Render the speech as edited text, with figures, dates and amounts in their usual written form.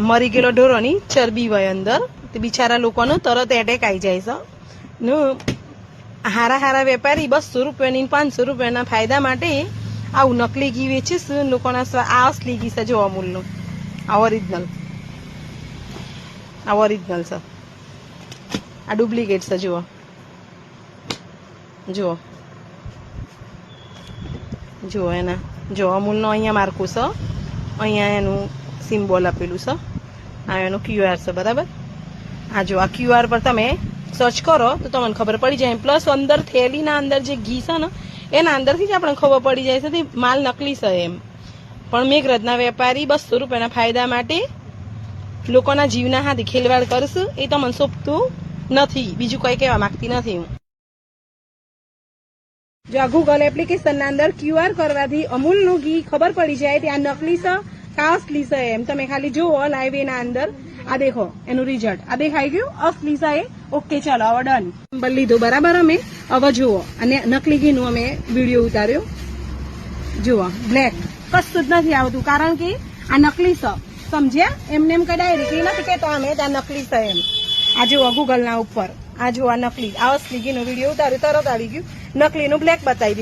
મરી ગયેલો ઢોરોની ચરબી હોય અંદર તે બિચારા લોકોનો તરત એટેક આવી જાય છે ને હારા હારા વેપારી 200 રૂપિયાની 500 રૂપિયાના ફાયદા માટે આવું નકલી ઘી વેચે છે લોકોના. આ અસલી ઘી છે જો અમૂલનું, આ ઓરિજિનલ છે, આ ડુપ્લિકેટ છે. જુઓ જુઓ જુઓ એના જો અમૂલનો અહીંયા માર્કું છે, અહીંયા એનું સિમ્બોલ આપેલું છે, આ એનું QR છે બરાબર. આ જો આ QR પર તમે સર્ચ કરો તો તમને ખબર પડી જાય. પ્લસ અંદર થેલીના અંદર જે ઘી છે ને એના અંદરથી જ આપણે ખબર પડી જાય છે કે માલ નકલી છે એમ. પણ મેઘરજના વેપારી 200 રૂપિયાના ફાયદા માટે લોકોના જીવના હાથે ખેલવાડ કરશે એ તો મને સોંપતું નથી. બીજું કંઈ કહેવા માંગતી નથી હું. જો આ ગૂગલ એપ્લિકેશનના અંદર QR કરવાથી અમૂલનું ઘી ખબર પડી જાય કે આ નકલી છે કે અસલી છે એમ. તમે ખાલી જુઓ લાઈવ એના અંદર આ દેખો એનું રિઝલ્ટ આ દેખાઈ ગયું અસલી છે એ. ઓકે ચાલો હવે ડન નંબર લીધો બરાબર. અમે હવે જુઓ અને નકલી ઘીનું અમે વિડીયો ઉતાર્યો. જુઓ બ્લેક કશું જ નથી આવતું કારણ કે આ નકલી છે સમજ્યા. એમને એમ કઈ ડાયરેક્ટ નથી કહેતો અમે આ નકલી છે એમ. આ જુઓ ગૂગલના ઉપર આ જુઓ આ નકલી આ અસલી ઘીનો વિડીયો ઉતાર્યો તરત આવી ગયું નકલીનું બ્લેક બતાવી દીધું.